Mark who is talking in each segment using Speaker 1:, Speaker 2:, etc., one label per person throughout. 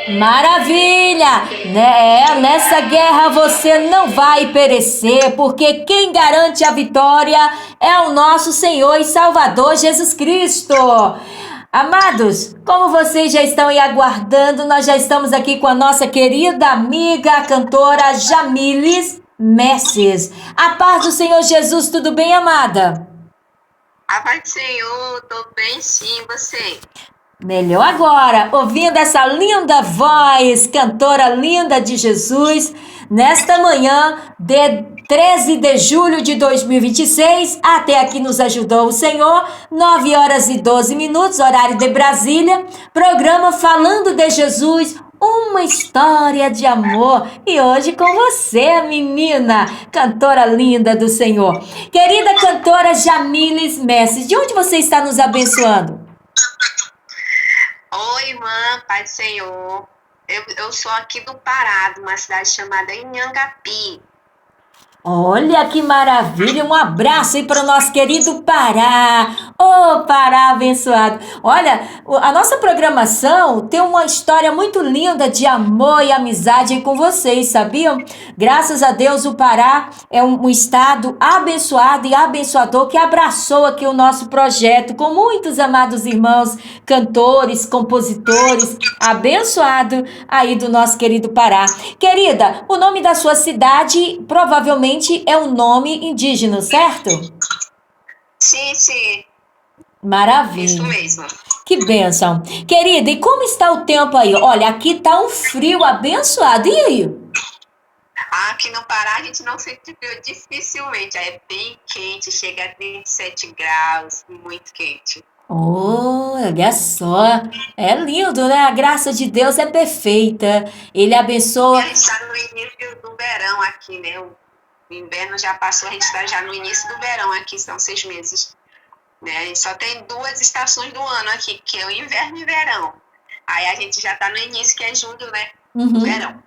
Speaker 1: Maravilha! Nessa guerra você não vai perecer, porque quem garante a vitória é o nosso Senhor e Salvador Jesus Cristo. Amados, como vocês já estão aí aguardando, nós já estamos aqui com a nossa querida amiga, a cantora Jamiles Messes. A paz do Senhor Jesus, tudo bem, amada?
Speaker 2: A paz do Senhor, tô bem sim, você.
Speaker 1: Melhor agora, ouvindo essa linda voz, cantora linda de Jesus, nesta manhã de 13 de julho de 2026, até aqui nos ajudou o Senhor, 9 horas e 12 minutos, horário de Brasília, programa Falando de Jesus, uma história de amor. E hoje com você, menina, cantora linda do Senhor. Querida cantora Jamiles Messi, de onde você está nos abençoando?
Speaker 2: Oi, irmã, paz do Senhor. Eu sou aqui do Pará, de uma cidade chamada Inhangapi.
Speaker 1: Olha que maravilha! Um abraço aí para o nosso querido Pará! Ô, Pará abençoado! Olha, a nossa programação tem uma história muito linda de amor e amizade aí com vocês, sabiam? Graças a Deus, o Pará é um estado abençoado e abençoador que abraçou aqui o nosso projeto com muitos amados irmãos, cantores, compositores, abençoado aí do nosso querido Pará. Querida, o nome da sua cidade provavelmente é um nome indígena, certo?
Speaker 2: Sim, isso
Speaker 1: Maravilha.
Speaker 2: mesmo.
Speaker 1: Que bênção. Querida, e como está o tempo aí? Olha, aqui tá um frio abençoado. E aí?
Speaker 2: Aqui no Pará a gente não sente frio dificilmente, é bem quente, chega a 37 graus, muito quente.
Speaker 1: Oh, olha só. É lindo, né? A graça de Deus é perfeita. Ele
Speaker 2: E
Speaker 1: abençoa.
Speaker 2: a gente está no início do verão aqui, né? O inverno já passou, a gente está já no início do verão aqui, são 6 meses. Né? E só tem 2 estações do ano aqui, que é o inverno e verão. Aí a gente já tá no início, que é julho, né?
Speaker 1: Uhum.
Speaker 2: Verão.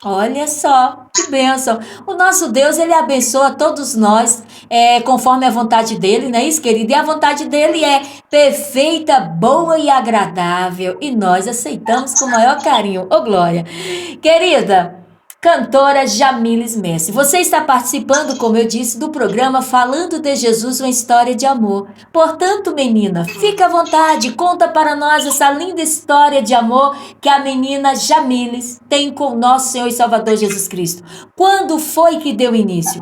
Speaker 1: Olha só, que bênção. O nosso Deus, ele abençoa todos nós, conforme a vontade dele, não é isso, querido? E a vontade dele é perfeita, boa e agradável. E nós aceitamos com o maior carinho. Ô, Glória. Querida, cantora Jamiles Messi, você está participando, como eu disse, do programa Falando de Jesus, uma história de amor. Portanto, menina, fica à vontade, conta para nós essa linda história de amor que a menina Jamiles tem com o nosso Senhor e Salvador Jesus Cristo. Quando foi que deu início?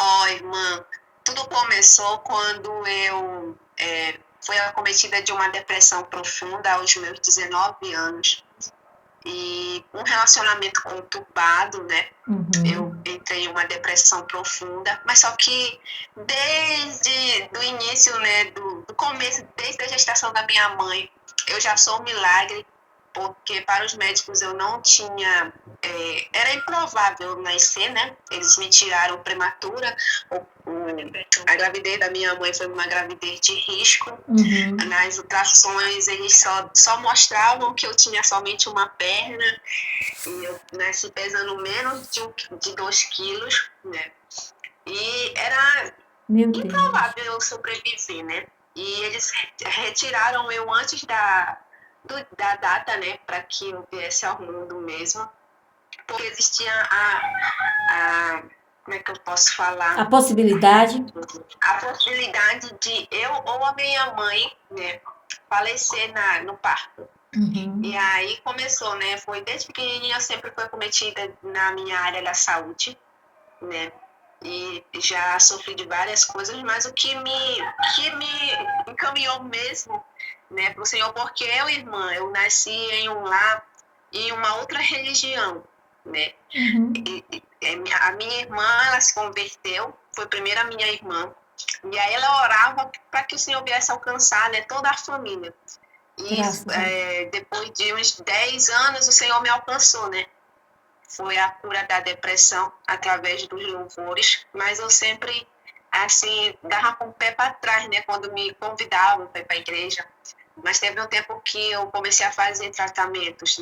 Speaker 2: Ó, irmã, tudo começou quando eu fui acometida de uma depressão profunda aos meus 19 anos. E um relacionamento conturbado, né? Eu
Speaker 1: Uhum.
Speaker 2: entrei em uma depressão profunda, mas só que desde o início, né, do começo, desde a gestação da minha mãe, eu já sou um milagre, porque para os médicos eu não tinha, era improvável nascer, né? Eles me tiraram prematura, a gravidez da minha mãe foi uma gravidez de risco.
Speaker 1: Uhum.
Speaker 2: Nas ultrassons eles só mostravam que eu tinha somente uma perna, e eu nasci pesando menos de 2 quilos, né? E era
Speaker 1: Meu Deus.
Speaker 2: improvável eu sobreviver, né? E eles retiraram eu antes da data, né? Para que eu viesse ao mundo mesmo. Porque existia como é que eu posso falar?
Speaker 1: A possibilidade?
Speaker 2: A possibilidade de eu ou a minha mãe, né? Falecer no parto. E
Speaker 1: Uhum.
Speaker 2: aí começou, né? Foi desde pequenininha, eu sempre fui cometida na minha área da saúde, né? E já sofri de várias coisas, mas o que me encaminhou mesmo, né, para o Senhor, porque irmã, eu nasci em um lar, em uma outra religião, né?
Speaker 1: Uhum.
Speaker 2: A minha irmã, ela se converteu, foi primeiro a minha irmã, e aí ela orava para que o Senhor viesse alcançar, né, toda a família. E
Speaker 1: Graças a Deus.
Speaker 2: depois de uns 10 anos, o Senhor me alcançou, né? Foi a cura da depressão através dos louvores, mas eu sempre, assim, dava com o pé para trás, né? Quando me convidavam para ir para a igreja. Mas teve um tempo que eu comecei a fazer tratamentos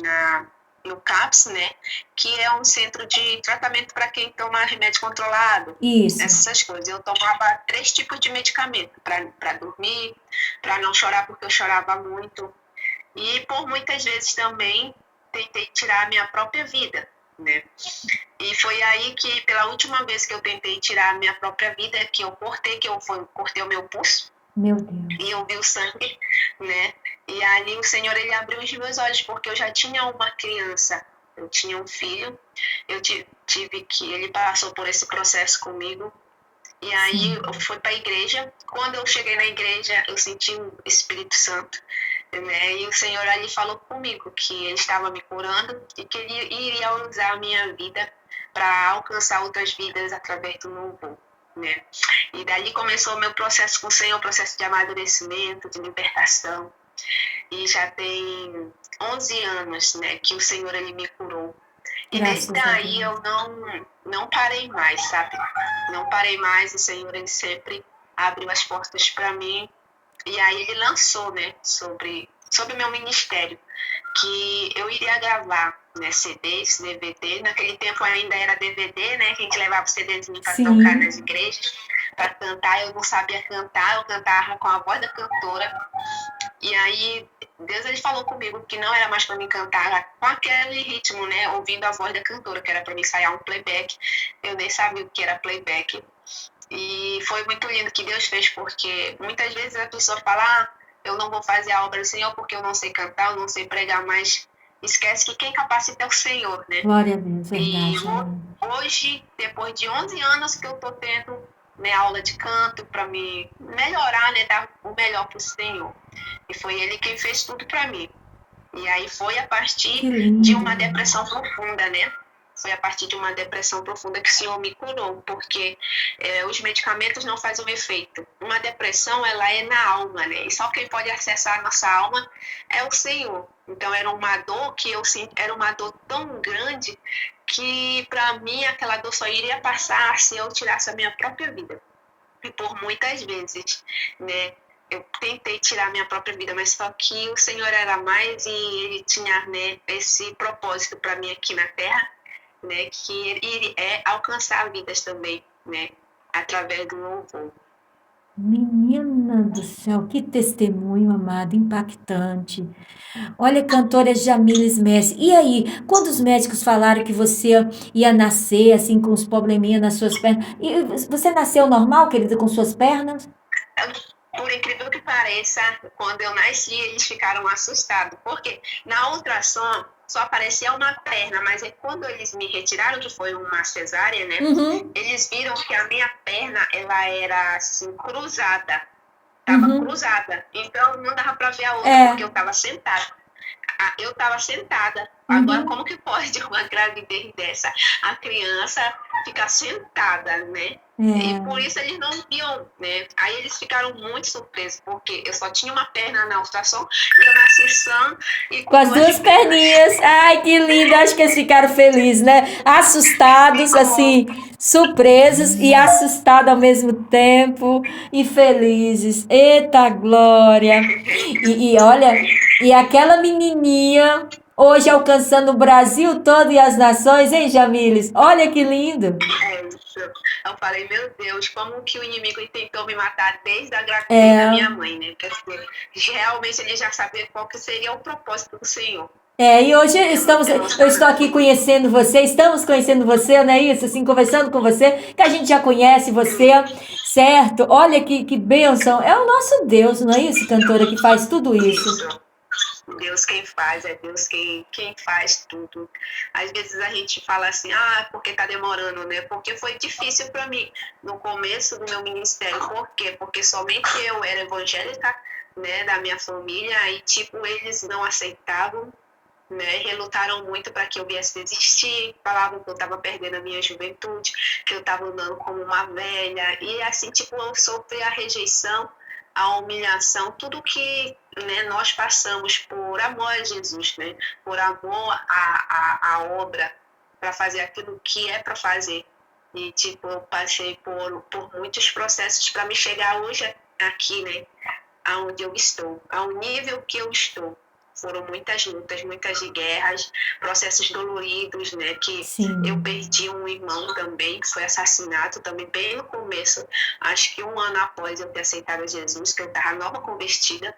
Speaker 2: no CAPS, né? Que é um centro de tratamento para quem toma remédio controlado,
Speaker 1: Isso.
Speaker 2: essas coisas. Eu tomava 3 tipos de medicamento para dormir, para não chorar, porque eu chorava muito. E por muitas vezes também tentei tirar a minha própria vida, né? E foi aí que, pela última vez que eu tentei tirar a minha própria vida, que eu cortei o meu pulso
Speaker 1: Meu Deus.
Speaker 2: e eu vi o sangue, né? E ali o Senhor, ele abriu os meus olhos, porque eu já tinha uma criança, eu tinha um filho, eu tive que, ele passou por esse processo comigo, e aí eu fui para a igreja. Quando eu cheguei na igreja, eu senti o Espírito Santo, né? E o Senhor ali falou comigo que Ele estava me curando e que Ele iria usar a minha vida para alcançar outras vidas através do louvor, né? E dali começou o meu processo com o Senhor, o processo de amadurecimento, de libertação. E já tem 11 anos, né, que o Senhor, ele me curou. E
Speaker 1: Graças
Speaker 2: desde
Speaker 1: a
Speaker 2: aí
Speaker 1: Deus.
Speaker 2: eu não parei mais, sabe? Não parei mais, o Senhor, ele sempre abriu as portas para mim. E aí ele lançou, né, sobre o meu ministério, que eu iria gravar, né, CDs, DVD. Naquele tempo ainda era DVD, né, que a gente levava o CDzinho para tocar
Speaker 1: Sim.
Speaker 2: nas igrejas, para cantar. Eu não sabia cantar, eu cantava com a voz da cantora. E aí Deus, ele falou comigo que não era mais para mim cantar com aquele ritmo, né, ouvindo a voz da cantora, que era para mim ensaiar um playback. Eu nem sabia o que era playback. E foi muito lindo que Deus fez, porque muitas vezes a pessoa fala, eu não vou fazer a obra do Senhor porque eu não sei cantar, eu não sei pregar, mas esquece que quem capacita é o Senhor, né?
Speaker 1: Glória a Deus,
Speaker 2: E
Speaker 1: verdade.
Speaker 2: hoje, depois de 11 anos que eu estou tendo, né, aula de canto para me melhorar, né, dar o melhor para o Senhor. E foi Ele quem fez tudo para mim. E aí foi a partir
Speaker 1: Que
Speaker 2: de
Speaker 1: lindo.
Speaker 2: uma depressão profunda, né? Foi a partir de uma depressão profunda que o Senhor me curou, porque os medicamentos não fazem o efeito. Uma depressão, ela é na alma, né? E só quem pode acessar a nossa alma é o Senhor. Então era uma dor que eu senti, era uma dor tão grande que para mim aquela dor só iria passar se eu tirasse a minha própria vida. E por muitas vezes, né, eu tentei tirar minha própria vida, mas só que o Senhor era mais e Ele tinha, né, esse propósito para mim aqui na Terra, né, que Ele é alcançar vidas também, né, através do louvor.
Speaker 1: Menina do céu, que testemunho, amado, impactante. Olha, cantora Jamiles Messi. E aí, quando os médicos falaram que você ia nascer assim com os probleminhas nas suas pernas, e você nasceu normal, querida, com suas pernas?
Speaker 2: Por incrível que pareça, quando eu nasci, eles ficaram assustados, porque na ultrassom só aparecia uma perna, mas quando eles me retiraram, que foi uma cesárea, né,
Speaker 1: Uhum,
Speaker 2: eles viram que a minha perna, ela era assim, cruzada, estava
Speaker 1: uhum.
Speaker 2: cruzada, então não dava para ver a outra, porque
Speaker 1: É.
Speaker 2: eu estava sentada. Agora,
Speaker 1: Uhum.
Speaker 2: como que pode uma gravidez dessa? A criança ficar sentada, né? E por
Speaker 1: É.
Speaker 2: isso eles não viam, né? Aí eles ficaram muito surpresos, porque eu só tinha uma perna na ultrassom e eu nasci sã e
Speaker 1: Com
Speaker 2: com
Speaker 1: as
Speaker 2: duas
Speaker 1: duas
Speaker 2: pernas.
Speaker 1: perninhas. Ai, que lindo. Acho que eles ficaram felizes, né? Assustados,
Speaker 2: Ficou.
Speaker 1: assim, surpresos e assustados ao mesmo tempo e felizes. Eita glória! E olha, e aquela menininha hoje alcançando o Brasil todo e as nações, hein, Jamiles? Olha que lindo.
Speaker 2: É isso. Eu falei, meu Deus, como que o inimigo tentou me matar desde a gravidez da
Speaker 1: É,
Speaker 2: minha mãe, né? Porque realmente ele já sabia qual que seria o propósito do Senhor.
Speaker 1: e hoje
Speaker 2: Eu não
Speaker 1: eu estou aqui
Speaker 2: sabia.
Speaker 1: conhecendo você, estamos conhecendo você, não é isso? Assim, conversando com você, que a gente já conhece você, certo? Olha que bênção. É o nosso Deus, não é isso, cantora, que faz tudo isso.
Speaker 2: Isso. Deus quem faz, é Deus quem faz tudo. Às vezes a gente fala assim, porque tá demorando, né? Porque foi difícil para mim no começo do meu ministério. Por quê? Porque somente eu era evangélica, né, da minha família, e tipo, eles não aceitavam, né? Relutaram muito para que eu viesse desistir, falavam que eu estava perdendo a minha juventude, que eu estava andando como uma velha, e assim, tipo, eu sofri a rejeição, a humilhação, tudo que, né, nós passamos por amor a Jesus, né? Por amor à obra, para fazer aquilo que é para fazer. E, tipo, eu passei por muitos processos para me chegar hoje aqui, né? Aonde eu estou, ao nível que eu estou. Foram muitas lutas, muitas guerras, processos doloridos, né? Que eu
Speaker 1: Sim.
Speaker 2: perdi um irmão também, que foi assassinado também bem no começo, acho que um ano após eu ter aceitado Jesus, que eu estava nova convertida.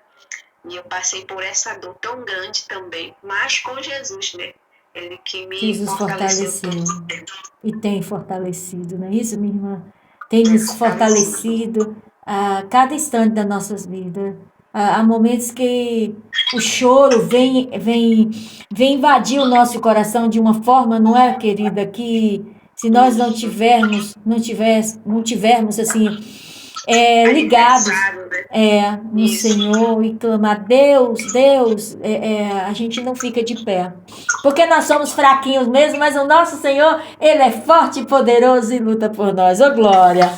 Speaker 2: E eu passei por essa dor tão grande também, mas com Jesus, né? Ele que me
Speaker 1: Jesus
Speaker 2: fortaleceu
Speaker 1: fortaleceu
Speaker 2: todo o tempo.
Speaker 1: e tem fortalecido, não é isso, minha irmã? Tem
Speaker 2: Me
Speaker 1: nos
Speaker 2: fortaleceu.
Speaker 1: fortalecido a cada instante das nossas vidas. Há momentos que o choro vem invadir o nosso coração de uma forma, não é, querida, que se nós
Speaker 2: Isso.
Speaker 1: não tivermos assim ligados
Speaker 2: Alicerçado, né?
Speaker 1: no
Speaker 2: Isso.
Speaker 1: Senhor e clamar, Deus, Deus, a gente não fica de pé. Porque nós somos fraquinhos mesmo, mas o nosso Senhor, Ele é forte e poderoso e luta por nós. Ô, glória!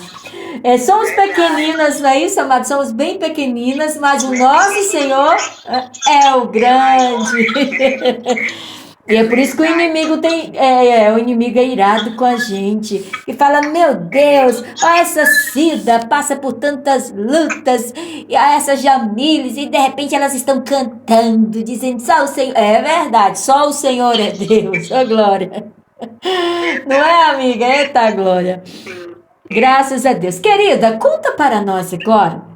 Speaker 1: Somos
Speaker 2: Verdade.
Speaker 1: pequeninas, não é isso, amado? Somos bem pequeninas, mas o
Speaker 2: Bem
Speaker 1: nosso
Speaker 2: pequenininha.
Speaker 1: Senhor é o
Speaker 2: É maior.
Speaker 1: grande. E
Speaker 2: É
Speaker 1: é por isso que
Speaker 2: verdade.
Speaker 1: o inimigo é irado com a gente. E fala, meu Deus, ó, essa Cida passa por tantas lutas, e ó, essa Jamiles, e de repente elas estão cantando, dizendo só o Senhor. É verdade, só o Senhor é Deus. Ô, glória. Não é,
Speaker 2: Verdade.
Speaker 1: amiga? Eita, glória.
Speaker 2: Sim. É.
Speaker 1: Graças a Deus. Querida, conta para nós agora.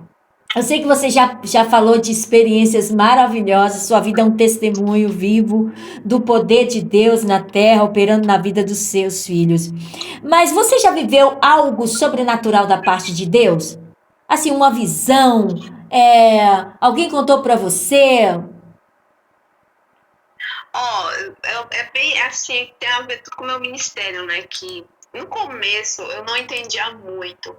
Speaker 1: Eu sei que você já falou de experiências maravilhosas, sua vida é um testemunho vivo do poder de Deus na terra, operando na vida dos seus filhos. Mas você já viveu algo sobrenatural da parte de Deus? Assim, uma visão? Alguém contou para você?
Speaker 2: Ó, é bem assim, tem a ver tudo com o meu ministério, né? Que no começo eu não entendia muito,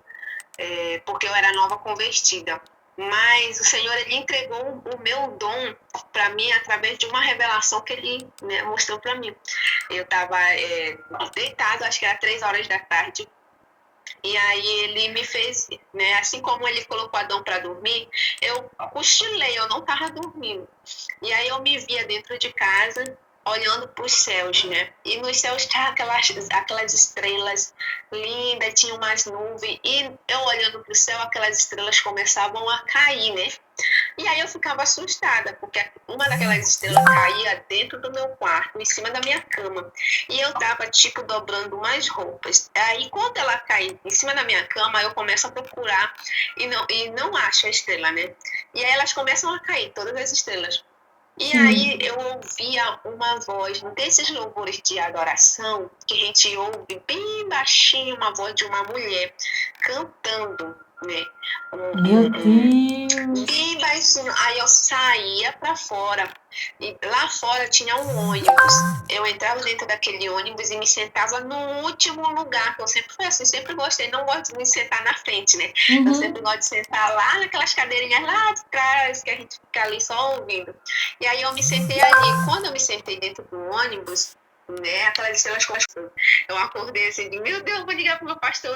Speaker 2: porque eu era nova convertida. Mas o Senhor, ele entregou o meu dom para mim através de uma revelação que ele, né, mostrou para mim. Eu estava deitado, acho que era 3 horas da tarde, e aí ele me fez, né, assim como ele colocou Adão para dormir, eu cochilei, eu não estava dormindo. E aí eu me via dentro de casa, olhando para os céus, né? E nos céus tinha aquelas estrelas lindas, tinha umas nuvens, e eu olhando para o céu, aquelas estrelas começavam a cair, né? E aí eu ficava assustada, porque uma daquelas estrelas caía dentro do meu quarto, em cima da minha cama. E eu tava, tipo, dobrando umas roupas. Aí, quando ela cai em cima da minha cama, eu começo a procurar e não acho a estrela, né? E aí elas começam a cair, todas as estrelas. E aí
Speaker 1: Sim.
Speaker 2: eu ouvia uma voz desses louvores de adoração, que a gente ouve bem baixinho, uma voz de uma mulher cantando, né?
Speaker 1: Meu Deus.
Speaker 2: Bem baixinho. Aí eu saía para fora. E lá fora tinha um ônibus. Eu entrava dentro daquele ônibus e me sentava no último lugar, que eu sempre fui assim, sempre gostei. Não gosto de me sentar na frente, né? Eu sempre
Speaker 1: Uhum.
Speaker 2: gosto de sentar lá naquelas cadeirinhas lá de trás, que a gente fica ali só ouvindo. E aí eu me sentei ali. Quando eu me sentei dentro do ônibus, né, aquelas estrelas começaram. Eu acordei assim, de, meu Deus, vou ligar pro meu pastor.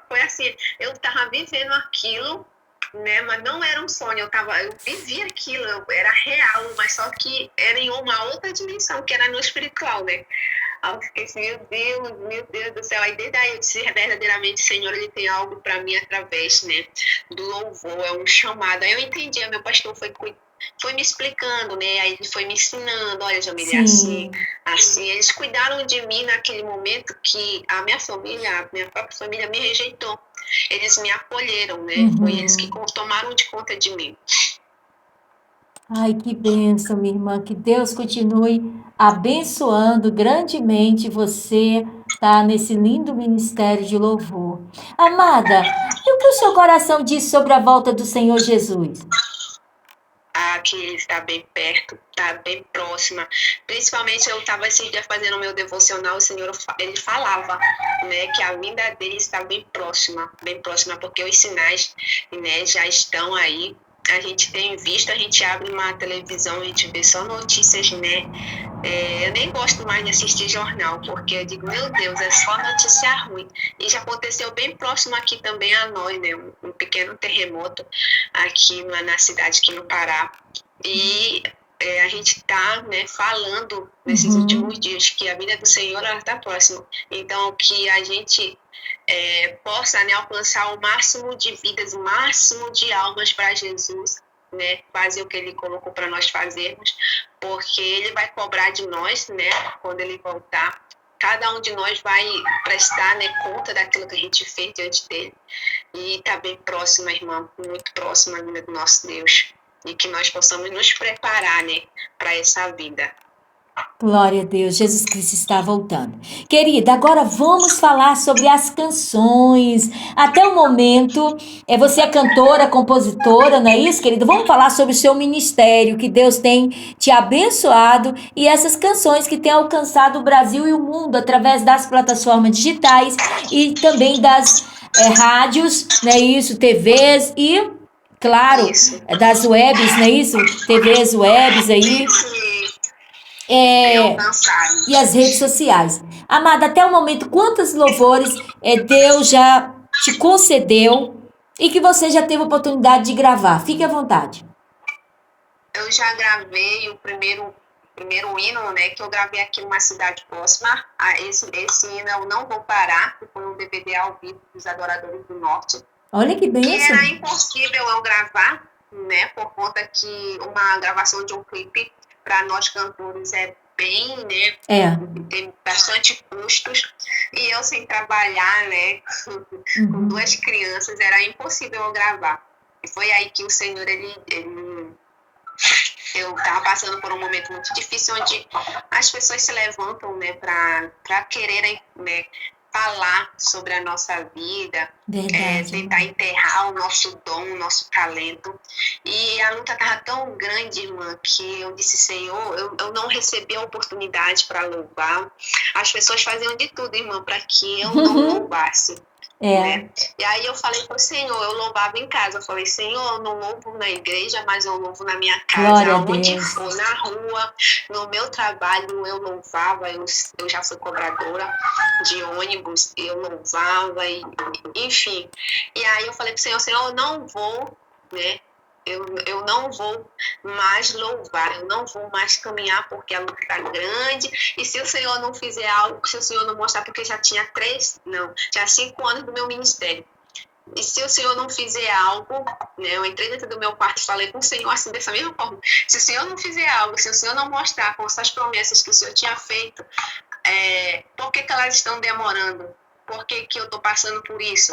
Speaker 2: Foi assim, eu tava vivendo aquilo, né? Mas não era um sonho, eu vivia aquilo, era real, mas só que era em uma outra dimensão, que era no espiritual, né? Aí eu fiquei assim, meu Deus do céu. Aí desde aí eu disse, verdadeiramente, Senhor, ele tem algo para mim através, né, do louvor, é um chamado. Aí eu entendi, meu pastor foi me explicando, né? Aí ele foi me ensinando, olha, Jamile, é assim,
Speaker 1: Sim.
Speaker 2: assim. Eles cuidaram de mim naquele momento que a minha família, a minha própria família me rejeitou. Eles me acolheram, né? Foi eles que
Speaker 1: Uhum.
Speaker 2: tomaram de conta de mim.
Speaker 1: Ai, que bênção, minha irmã. Que Deus continue abençoando grandemente você, tá? Nesse lindo ministério de louvor. Amada, e o que o seu coração diz sobre a volta do Senhor Jesus?
Speaker 2: Que ele está bem perto, está bem próxima. Principalmente eu estava esses dias fazendo o meu devocional, o Senhor, ele falava, né, que a vinda dele está bem próxima, porque os sinais, né, já estão aí. A gente tem visto, a gente abre uma televisão, a gente vê só notícias, né? Eu nem gosto mais de assistir jornal, porque eu digo, meu Deus, é só notícia ruim. E já aconteceu bem próximo aqui também a nós, né? Um pequeno terremoto aqui na cidade, aqui no Pará. E a gente está, né, falando nesses últimos
Speaker 1: Uhum.
Speaker 2: dias que a vinda do Senhor está próxima. Então, que a gente possa, né, alcançar o máximo de vidas, o máximo de almas para Jesus, né, fazer o que ele colocou para nós fazermos, porque ele vai cobrar de nós, né, quando ele voltar. Cada um de nós vai prestar, né, conta daquilo que a gente fez diante dele. E está bem próxima, irmã, muito próxima ainda do nosso Deus. e que nós possamos nos preparar, né, para essa vida.
Speaker 1: Glória a Deus, Jesus Cristo está voltando. Querida, agora vamos falar sobre as canções. Até o momento, você é cantora, compositora, não é isso, querida? Vamos falar sobre o seu ministério, que Deus tem te abençoado e essas canções que têm alcançado o Brasil e o mundo através das plataformas digitais e também das rádios, não é isso, TVs e, claro,
Speaker 2: Isso.
Speaker 1: das webs, não é isso? TVs, webs aí. É, e as redes sociais. Amada, até o momento, quantos louvores Deus já te concedeu e que você já teve oportunidade de gravar? Fique à vontade.
Speaker 2: Eu já gravei o primeiro hino, né, que eu gravei aqui numa cidade próxima. Esse hino Eu Não Vou Parar, que foi um DVD ao vivo dos Adoradores do Norte.
Speaker 1: Olha que
Speaker 2: Que
Speaker 1: bênção.
Speaker 2: era impossível eu gravar, né, por conta que uma gravação de um clipe para nós cantores é bem, né, tem bastante custos, e eu sem trabalhar, né, com 2 crianças, era impossível eu gravar. E foi aí que o Senhor, eu estava passando por um momento muito difícil, onde as pessoas se levantam, né, para quererem, né, falar sobre a nossa vida, tentar enterrar o nosso dom, o nosso talento. E a luta estava tão grande, irmã, que eu disse, Senhor, eu não recebi a oportunidade para louvar. As pessoas faziam de tudo, irmã, para que eu não louvasse. Né? E aí eu falei para o Senhor, eu louvava em casa, eu falei, Senhor, eu não louvo na igreja, mas eu louvo na minha casa, onde for, na rua, no meu trabalho eu louvava, eu já fui cobradora de ônibus, eu louvava, enfim. E aí eu falei para o Senhor, Senhor, eu não vou, né? Eu não vou mais louvar, eu não vou mais caminhar porque a luta está grande. E se o Senhor não fizer algo, se o Senhor não mostrar, porque já tinha 5 anos do meu ministério. E se o Senhor não fizer algo, né, eu entrei dentro do meu quarto e falei com o Senhor assim, dessa mesma forma. Se o Senhor não fizer algo, se o Senhor não mostrar com essas promessas que o Senhor tinha feito, por que elas estão demorando? Por que eu estou passando por isso?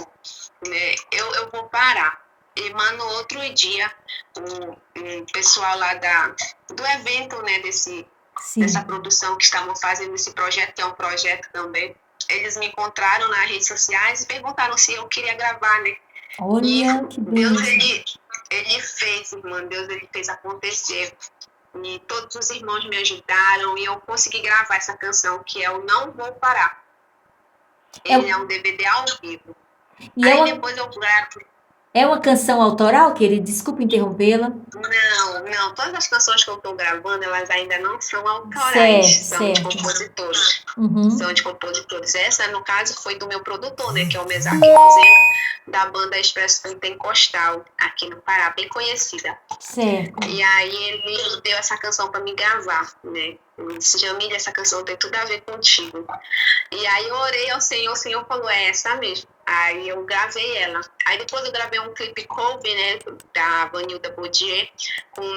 Speaker 2: Né, eu vou parar. E, mano, outro dia, o pessoal lá do evento, né, dessa produção que estavam fazendo esse projeto, que é um projeto também, eles me encontraram nas redes sociais e perguntaram se eu queria gravar, né?
Speaker 1: Olha,
Speaker 2: e
Speaker 1: que
Speaker 2: Deus,
Speaker 1: bênção.
Speaker 2: ele fez, irmã, Deus, ele fez acontecer. E todos os irmãos me ajudaram e eu consegui gravar essa canção, que é Eu Não Vou Parar. Ele é um DVD ao vivo.
Speaker 1: E
Speaker 2: aí depois eu gravo.
Speaker 1: É uma canção autoral, querida? Desculpa interrompê-la.
Speaker 2: Não. Todas as canções que eu estou gravando, elas ainda não são autorais. São de compositores. São de compositores. Essa, no caso, foi do meu produtor, né? Que é o Mesaque Roseno, da banda Expresso Pentecostal, aqui no Pará, bem conhecida.
Speaker 1: Certo.
Speaker 2: E aí ele deu essa canção para me gravar, né? Ele disse, Jamília, essa canção tem tudo a ver contigo. E aí eu orei ao Senhor, o Senhor falou, é essa mesmo. Aí eu gravei ela. Aí depois eu gravei um clipe cover, né, da Vanilda Bodier, com o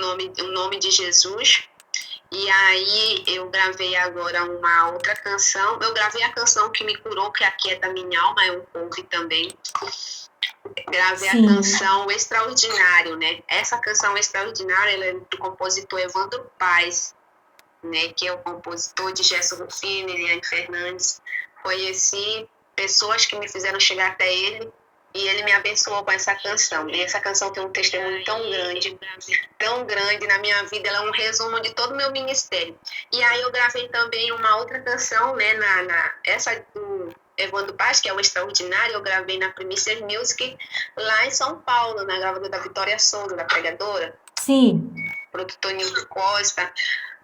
Speaker 2: nome de Jesus. E aí eu gravei agora uma outra canção. Eu gravei a canção que me curou, que Aquieta Minha Alma, é um cover também. Gravei a canção Extraordinário, né? Essa canção Extraordinário, ela é do compositor Evandro Paes, né, que é o compositor de Gerson Rufino, Eliane Fernandes. Conheci pessoas que me fizeram chegar até ele e ele me abençoou com essa canção. E essa canção tem um testemunho tão grande na minha vida, ela é um resumo de todo o meu ministério. E aí eu gravei também uma outra canção, né, essa do Evandro Paz, que é o Extraordinário, eu gravei na Primícias Music, lá em São Paulo, na gravadora da Vitória Souza, da pregadora.
Speaker 1: Sim.
Speaker 2: Produtor Nildo Costa,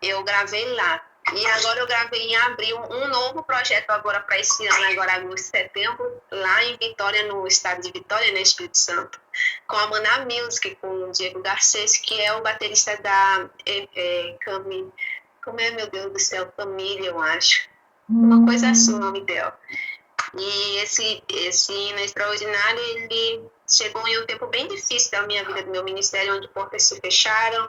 Speaker 2: eu gravei lá. E agora eu gravei em abril um novo projeto agora para esse ano, agora agosto, setembro, lá em Vitória, no estado de Vitória, no Espírito Santo, com a Maná Music, com o Diego Garcês, que é o baterista da Camille. Como é, meu Deus do céu? Família, eu acho. Uma coisa assim o nome dela. E esse hino extraordinário, ele chegou em um tempo bem difícil da minha vida, do meu ministério, onde portas se fecharam,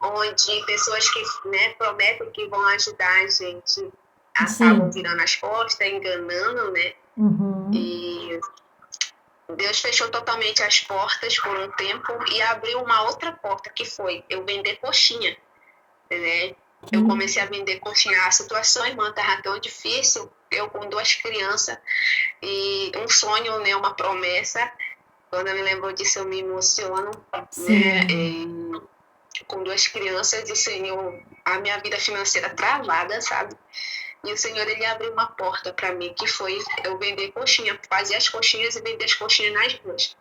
Speaker 2: onde pessoas que, né, prometem que vão ajudar a gente acabam virando as costas, enganando, né? E Deus fechou totalmente as portas por um tempo e abriu uma outra porta, que foi eu vender coxinha, né? Eu comecei a vender coxinha. A situação, irmã, estava tão difícil, eu com 2 crianças e um sonho, né, uma promessa. Quando eu me lembro disso, eu me emociono, né? Com 2 crianças e o Senhor, a minha vida financeira travada, sabe? E o Senhor, ele abriu uma porta para mim, que foi eu vender coxinha, fazer as coxinhas e vender as coxinhas nas ruas,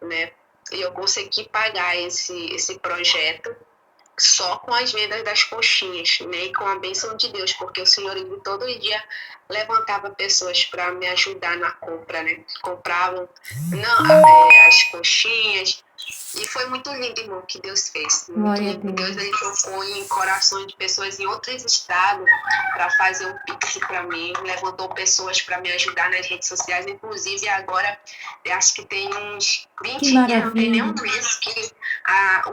Speaker 2: né? E eu consegui pagar esse projeto só com as vendas das coxinhas, né? E com a bênção de Deus, porque o Senhor, ele todo dia levantava pessoas para me ajudar na compra, né? Compravam as coxinhas. E foi muito lindo, irmão, que Deus fez. Muito lindo. Deus, ele tocou em corações de pessoas em outros estados para fazer um pix para mim. Levantou pessoas para me ajudar nas redes sociais. Inclusive, agora, eu acho que tem uns 20 dias, não tem nem um mês, que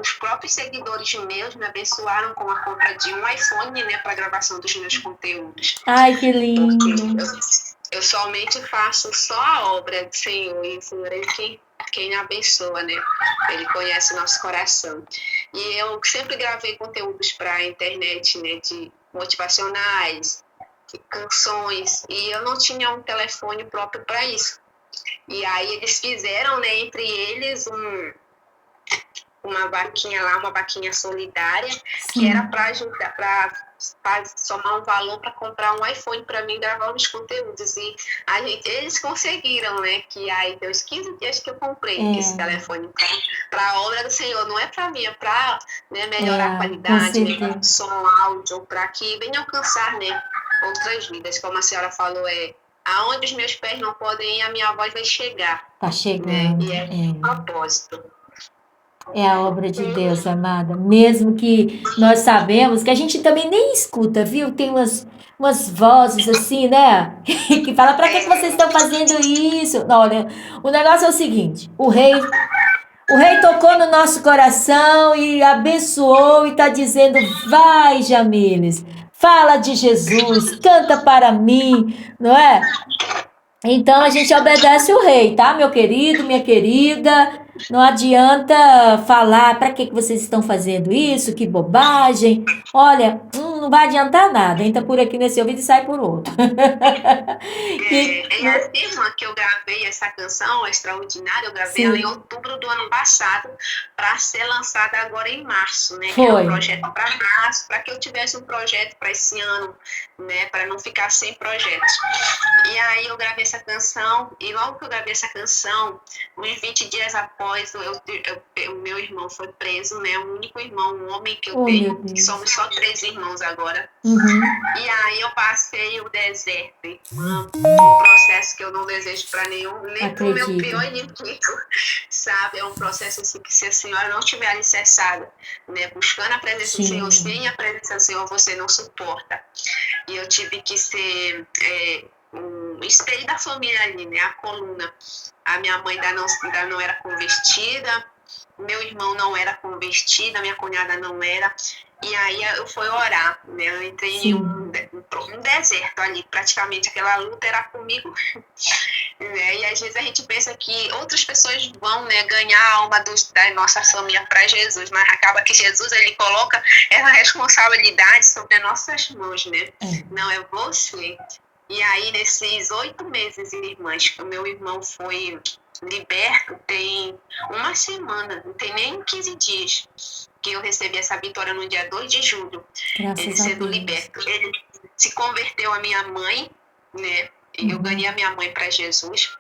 Speaker 2: os próprios seguidores meus me abençoaram com a compra de um iPhone, né, para a gravação dos meus conteúdos.
Speaker 1: Ai, que lindo!
Speaker 2: Eu somente faço só a obra do Senhor, e o Senhor é quem abençoa, né? Ele conhece o nosso coração. E eu sempre gravei conteúdos para a internet, né, de motivacionais, de canções, e eu não tinha um telefone próprio para isso. E aí eles fizeram, né, entre eles uma vaquinha lá, uma vaquinha solidária, que era para ajudar, para somar um valor para comprar um iPhone para mim gravar os conteúdos. E eles conseguiram, né? Que aí deu uns 15 dias que eu comprei esse telefone para a obra do Senhor. Não é para mim, é para, né, melhorar a qualidade, melhorar o som, áudio, para que venha alcançar, né, outras vidas. Como a senhora falou, aonde os meus pés não podem ir, a minha voz vai chegar.
Speaker 1: Tá chegando.
Speaker 2: Né? E é um propósito.
Speaker 1: É a obra de Deus, amada. Mesmo que nós sabemos que a gente também nem escuta, viu? Tem umas vozes assim, né? Que fala, para que vocês estão fazendo isso? Não, olha, o negócio é o seguinte, o rei tocou no nosso coração e abençoou e está dizendo, vai, Jamílis, fala de Jesus, canta para mim, não é? Então a gente obedece o rei, tá, meu querido, minha querida? Não adianta falar para que vocês estão fazendo isso, que bobagem. Olha, não vai adiantar nada. Entra por aqui nesse ouvido e sai por outro.
Speaker 2: É a irmã que eu gravei essa canção extraordinária, eu gravei ela em outubro do ano passado, para ser lançada agora em março, né?
Speaker 1: Foi.
Speaker 2: Que é um projeto para março, para que eu tivesse um projeto para esse ano, né? Para não ficar sem projetos. E aí eu gravei essa canção, e logo que eu gravei essa canção, uns 20 dias após, o meu irmão foi preso, né? O único irmão, um homem que eu tenho, que somos só 3 irmãos agora. E aí eu passei o deserto, irmã, um processo que eu não desejo para nenhum, nem para o meu pior inimigo, sabe? É um processo assim que, se a senhora não estiver alicerçada, né, buscando a presença do Senhor, sem a presença do Senhor você não suporta. E eu tive que ser um espelho da família ali, né, a coluna. A minha mãe ainda não era convertida, meu irmão não era convertido, a minha cunhada não era. E aí eu fui orar, né? Eu entrei em um deserto ali, praticamente aquela luta era comigo. Né? E às vezes a gente pensa que outras pessoas vão, né, ganhar a alma da nossa família para Jesus, mas acaba que Jesus, ele coloca essa responsabilidade sobre as nossas mãos, né? Não, é você. E aí nesses 8 meses, irmãs, o meu irmão foi liberto, tem uma semana, não tem nem 15 dias que eu recebi essa vitória no dia 2 de julho. Ele sendo liberto. Ele se converteu a minha mãe, né? Eu ganhei a minha mãe para Jesus.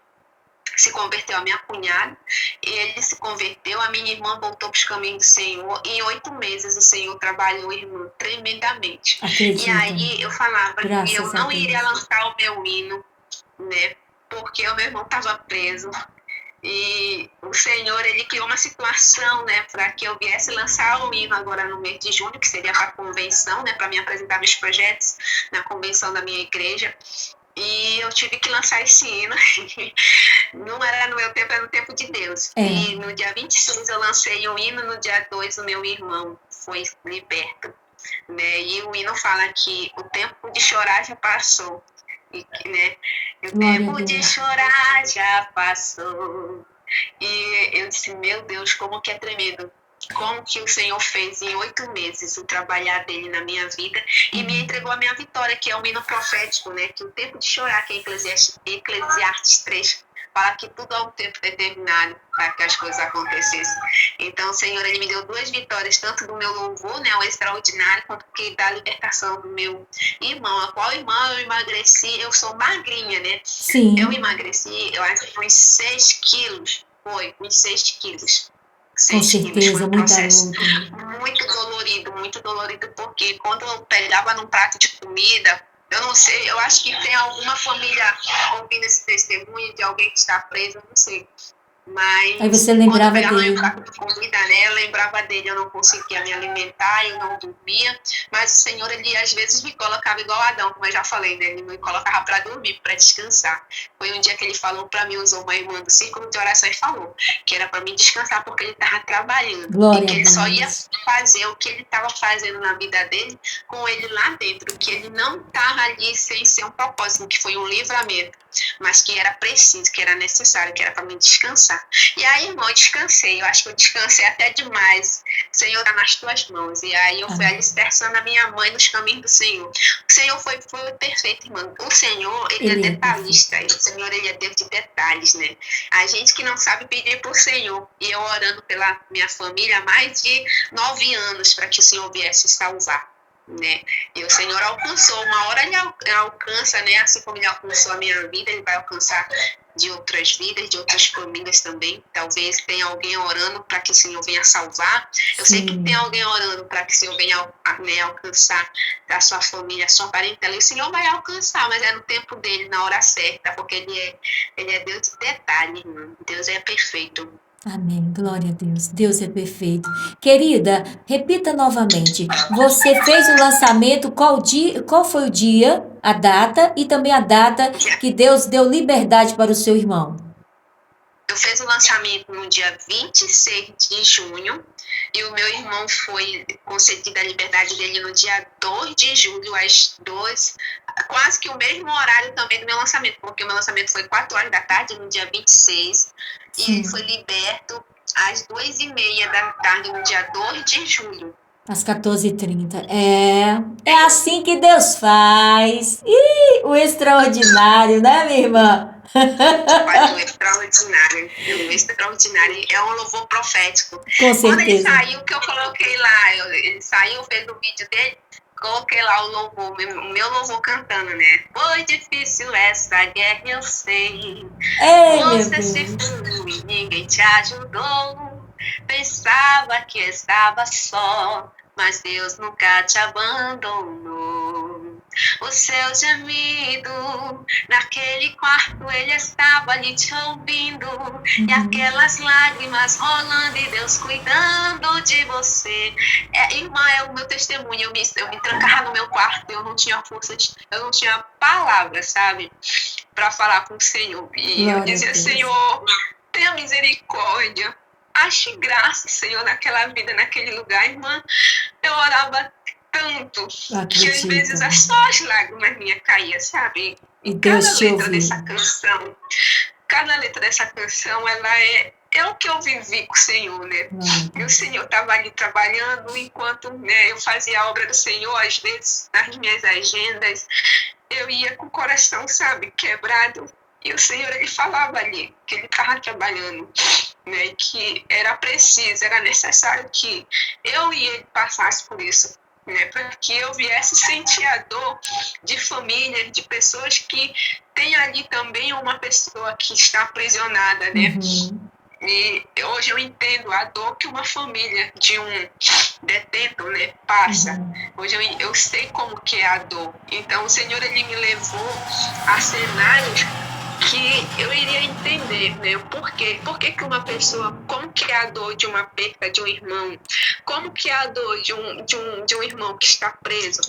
Speaker 2: Se converteu a minha cunhada, ele se converteu, a minha irmã voltou para os caminhos do Senhor. Em 8 meses o Senhor trabalhou, irmã, tremendamente. E aí eu falava que eu não iria lançar o meu hino, né? Porque o meu irmão estava preso. E o Senhor, ele criou uma situação, né, para que eu viesse lançar o hino agora no mês de junho, que seria para a convenção, né, para me apresentar meus projetos na convenção da minha igreja. E eu tive que lançar esse hino. Não era no meu tempo, era no tempo de Deus. E no dia 26 eu lancei o hino, no dia 2 o meu irmão foi liberto. Né? E o hino fala que o tempo de chorar já passou. E, né? O tempo de chorar já passou. E eu disse, meu Deus, como que é tremendo. Como que o Senhor fez em 8 meses o trabalhar dele na minha vida e me entregou a minha vitória, que é o hino profético, né? Que o tempo de chorar, que é Eclesiastes 3, fala que tudo há um tempo determinado para que as coisas acontecessem. Então, o Senhor, ele me deu 2 vitórias, tanto do meu louvor, né, o extraordinário, quanto que da libertação do meu irmão. A qual irmão eu emagreci, eu sou magrinha, né? Eu
Speaker 1: Sim,
Speaker 2: emagreci, eu acho que uns 6 quilos. Foi, uns 6 quilos.
Speaker 1: com
Speaker 2: 6 quilos foi
Speaker 1: certeza,
Speaker 2: um
Speaker 1: muita
Speaker 2: processo
Speaker 1: luta.
Speaker 2: muito dolorido, porque quando eu pegava num prato de comida, eu não sei, eu acho que tem alguma família ouvindo esse testemunho de alguém que está preso, eu não sei.
Speaker 1: Aí
Speaker 2: Mas
Speaker 1: você
Speaker 2: quando eu
Speaker 1: lembrava
Speaker 2: pegava meu
Speaker 1: dele.
Speaker 2: prato de comida, né, eu lembrava dele, eu não conseguia me alimentar, eu não dormia, mas o Senhor, ele às vezes me colocava igual Adão, como eu já falei, né, ele me colocava para dormir, para descansar. Foi um dia que ele falou para mim, usou uma irmã do círculo de oração e falou que era para mim descansar porque ele estava trabalhando e
Speaker 1: Glória
Speaker 2: que
Speaker 1: a
Speaker 2: ele só ia
Speaker 1: Deus.
Speaker 2: fazer o que ele estava fazendo na vida dele com ele lá dentro, que ele não estava ali sem ser um propósito, que foi um livramento, mas que era preciso, que era necessário, que era para mim descansar. E aí, irmão, eu descansei. Eu acho que eu descansei até demais. Senhor, está nas tuas mãos. E aí eu fui
Speaker 1: Amém.
Speaker 2: alicerçando a minha mãe nos caminhos do Senhor. O Senhor foi perfeito, irmão. O Senhor, ele é
Speaker 1: Ele é perfeito.
Speaker 2: detalhista. E o Senhor, ele é Deus de detalhes, né? A gente que não sabe pedir para o Senhor. E eu orando pela minha família há mais de 9 anos para que o Senhor viesse salvar. Né? E o Senhor alcançou, uma hora ele alcança, né? Assim como ele alcançou a minha vida, ele vai alcançar de outras vidas, de outras famílias também. Talvez tenha alguém orando para que o Senhor venha salvar. Eu sei que tem
Speaker 1: Sim.
Speaker 2: alguém orando para que o Senhor venha, né, alcançar a sua família, a sua parentela. E o Senhor vai alcançar, mas é no tempo dele, na hora certa, porque ele é Deus de detalhe, irmão. Deus é perfeito.
Speaker 1: Amém. Glória a Deus. Deus é perfeito. Querida, repita novamente. Você fez o lançamento, qual dia, qual foi o dia, a data e também a data que Deus deu liberdade para o seu irmão?
Speaker 2: Eu fiz o lançamento no dia 26 de junho e o meu irmão foi concedida a liberdade dele no dia 2 de julho, às 2, quase que o mesmo horário também do meu lançamento, porque o meu lançamento foi 4 horas da tarde, no dia 26, e ele foi
Speaker 1: Sim.
Speaker 2: liberto às 2h30 da tarde, no dia 2 de julho.
Speaker 1: Às 14h30. É assim que Deus faz. Ih, o extraordinário, né, minha irmã?
Speaker 2: Faz o extraordinário. O extraordinário é um louvor profético.
Speaker 1: Com
Speaker 2: Quando ele
Speaker 1: certeza.
Speaker 2: saiu, que eu coloquei lá, ele saiu, fez o vídeo dele, coloquei lá o louvor, o meu louvor cantando, né? Foi difícil essa guerra, eu sei.
Speaker 1: Ei, meu
Speaker 2: Você se
Speaker 1: Deus.
Speaker 2: foi e ninguém te ajudou. Pensava que estava só, mas Deus nunca te abandonou. O seu gemido naquele quarto, ele estava ali te ouvindo. E aquelas lágrimas rolando e Deus cuidando de você. Irmã, é o meu testemunho. Eu me trancava no meu quarto, eu não tinha força, eu não tinha palavras, sabe? Para falar com o Senhor. E eu
Speaker 1: Glória a
Speaker 2: dizia,
Speaker 1: Deus.
Speaker 2: Senhor, tenha misericórdia. Ache graça, Senhor, naquela vida, naquele lugar, irmã. Eu orava tanto que às
Speaker 1: Acredita,
Speaker 2: vezes
Speaker 1: né?
Speaker 2: só as lágrimas minhas caíam, sabe?
Speaker 1: E
Speaker 2: E cada
Speaker 1: Deus te
Speaker 2: letra
Speaker 1: ouviu.
Speaker 2: dessa canção, ela é o que eu vivi com o Senhor, né?
Speaker 1: Glória a
Speaker 2: E o
Speaker 1: Deus.
Speaker 2: Senhor estava ali trabalhando enquanto, né, eu fazia a obra do Senhor, às vezes nas minhas agendas, eu ia com o coração, sabe, quebrado. E o Senhor, ele falava ali que ele estava trabalhando, né, que era preciso, era necessário que eu e ele passasse por isso, né, para que eu viesse sentir a dor de família, de pessoas que têm ali também uma pessoa que está aprisionada, né?
Speaker 1: Uhum.
Speaker 2: E hoje eu entendo a dor que uma família de um detento, né, passa.
Speaker 1: Uhum.
Speaker 2: Hoje eu sei como que é a dor. Então o Senhor, ele me levou a cenários que eu iria entender, né, por que uma pessoa, como que é a dor de uma perda de um irmão, como que é a dor de um irmão que está preso,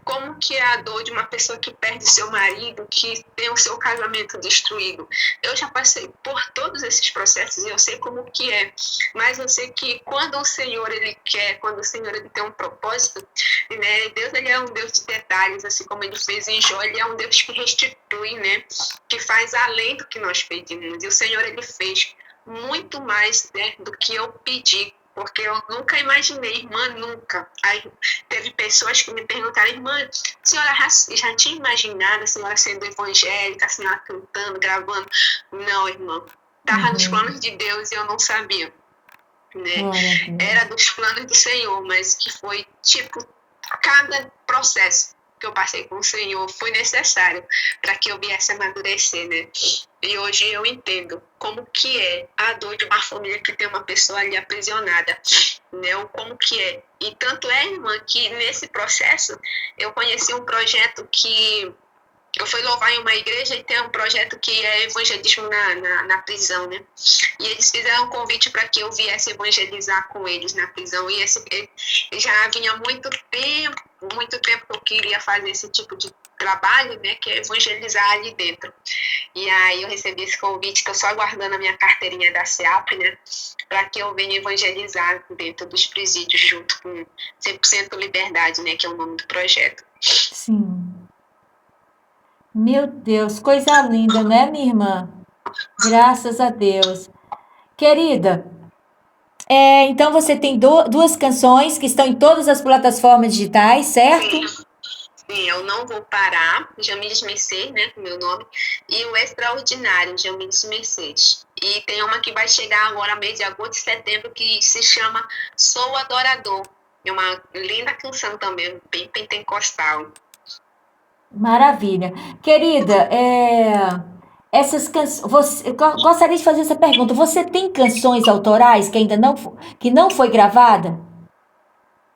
Speaker 2: como que é a dor de uma pessoa que perde seu marido, que tem o seu casamento destruído. Eu já passei por todos esses processos e eu sei como que é, mas eu sei que quando o Senhor, ele quer, quando o Senhor, ele tem um propósito, né, Deus, ele é um Deus de detalhes, assim como ele fez em Jó, ele é um Deus que restitui, né, que faz além do que nós pedimos. E o Senhor, ele fez muito mais, né, do que eu pedi, porque eu nunca imaginei, irmã, nunca. Aí teve pessoas que me perguntaram, irmã, a senhora já tinha imaginado a senhora sendo evangélica, a senhora cantando, gravando? Não, irmã, estava nos planos de Deus e eu não sabia, né?
Speaker 1: Glória a Deus.
Speaker 2: Era dos planos do Senhor, mas que foi, tipo, cada processo que eu passei com o Senhor foi necessário para que eu viesse amadurecer, né? E hoje eu entendo como que é a dor de uma família que tem uma pessoa ali aprisionada, né? Como que é. E tanto é, irmã, que nesse processo eu conheci um projeto que eu fui louvar em uma igreja e tem um projeto que é evangelismo na prisão, né? E eles fizeram um convite para que eu viesse evangelizar com eles na prisão. E já vinha muito tempo que eu queria fazer esse tipo de trabalho, né? Que é evangelizar ali dentro. E aí eu recebi esse convite, estou só aguardando a minha carteirinha da SEAP, né? Para que eu venha evangelizar dentro dos presídios junto com 100% Liberdade, né? Que é o nome do projeto.
Speaker 1: Sim. Meu Deus, coisa linda, né, minha irmã? Graças a Deus. Querida, então você tem duas canções que estão em todas as plataformas digitais, certo?
Speaker 2: Sim, eu não vou parar, Jamílis Mercedes, né, com meu nome, e o Extraordinário, Jamílis Mercedes. E tem uma que vai chegar agora, mês de agosto e setembro, que se chama Sou Adorador. É uma linda canção também, bem pentecostal.
Speaker 1: Maravilha. Querida, essas canções. Gostaria de fazer essa pergunta. Você tem canções autorais que ainda que não foi gravada?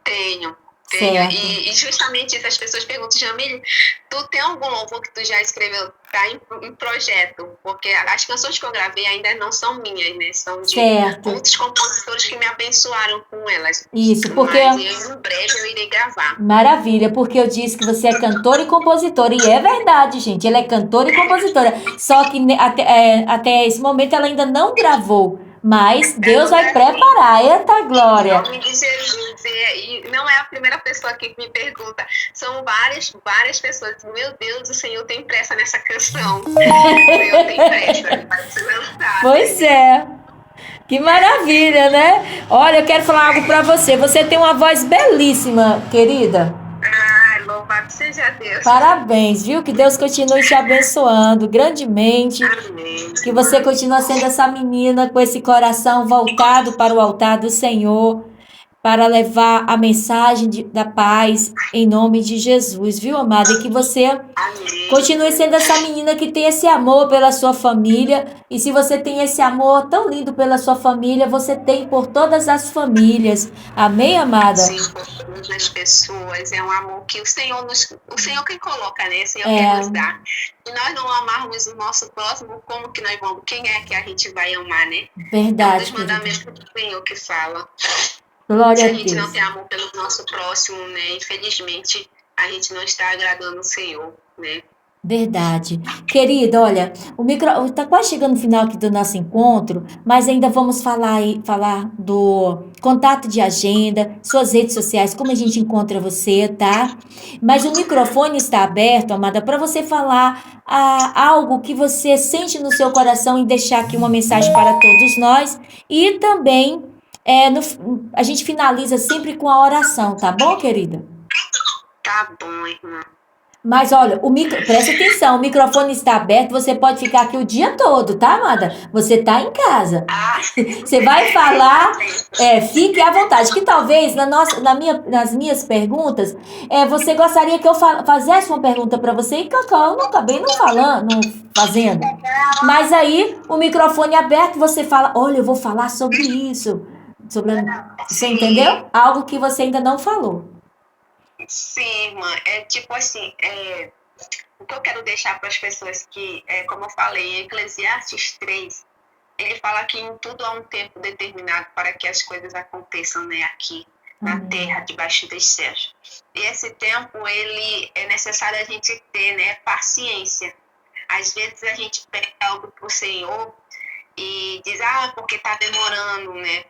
Speaker 2: Tenho.
Speaker 1: Certo.
Speaker 2: E justamente isso, as pessoas perguntam, Jamile, tu tem algum louvor que tu já escreveu, tá em projeto? Porque as canções que eu gravei ainda não são minhas, né? São de outros compositores que me abençoaram com elas.
Speaker 1: Isso, porque...
Speaker 2: Mas em breve eu irei gravar.
Speaker 1: Maravilha, porque eu disse que você é cantora e compositora, e é verdade, gente, ela é cantora e compositora, só que até esse momento ela ainda não gravou, mas Deus vai preparar, eita glória!
Speaker 2: Em nome de Jesus, e não é a primeira pessoa que me pergunta, são várias pessoas, meu Deus, o Senhor tem pressa nessa canção, o Senhor tem pressa para se lançar.
Speaker 1: Pois é. Que maravilha, né? Olha, eu quero falar algo pra você. Você tem uma voz belíssima, querida.
Speaker 2: Ai, louvado seja Deus.
Speaker 1: Parabéns, viu? Que Deus continue te abençoando grandemente.
Speaker 2: Amém.
Speaker 1: Que você continue sendo essa menina com esse coração voltado para o altar do Senhor, para levar a mensagem da paz em nome de Jesus, viu, amada? E que você continue sendo essa menina que tem esse amor pela sua família. E se você tem esse amor tão lindo pela sua família, você tem por todas as famílias. Amém, amada?
Speaker 2: Sim, por todas as pessoas. É um amor que o Senhor quem coloca, né? O Senhor quer nos dar. Se nós não amarmos o nosso próximo, como que nós vamos? Quem é que a gente vai amar, né?
Speaker 1: Verdade.
Speaker 2: É um dos mandamentos do Senhor que fala.
Speaker 1: Glória
Speaker 2: Se
Speaker 1: a
Speaker 2: a gente
Speaker 1: Deus.
Speaker 2: não tem amor pelo nosso próximo, né? Infelizmente, a gente não está agradando o Senhor, né?
Speaker 1: Verdade. Querida, olha, tá quase chegando no final aqui do nosso encontro, mas ainda vamos falar do contato de agenda, suas redes sociais, como a gente encontra você, tá? Mas o microfone está aberto, amada, para você falar algo que você sente no seu coração e deixar aqui uma mensagem para todos nós. E também a gente finaliza sempre com a oração, tá bom, querida?
Speaker 2: Tá bom, irmã.
Speaker 1: Mas olha, presta atenção, o microfone está aberto, você pode ficar aqui o dia todo, tá, amada? Você tá em casa. Você vai falar, fique à vontade. Que talvez nas minhas perguntas, você gostaria que eu fizesse uma pergunta para você e Cacau, eu não acabei não fazendo. Mas aí, o microfone aberto, você fala, olha, eu vou falar sobre isso. Você entendeu? Algo que você ainda não falou.
Speaker 2: Sim, irmã. É tipo assim, o que eu quero deixar para as pessoas que, como eu falei, em Eclesiastes 3, ele fala que em tudo há um tempo determinado para que as coisas aconteçam, né, aqui na terra, debaixo dos céus. E esse tempo, ele é necessário a gente ter, né, paciência. Às vezes a gente pede algo para o Senhor e diz, porque está demorando, né?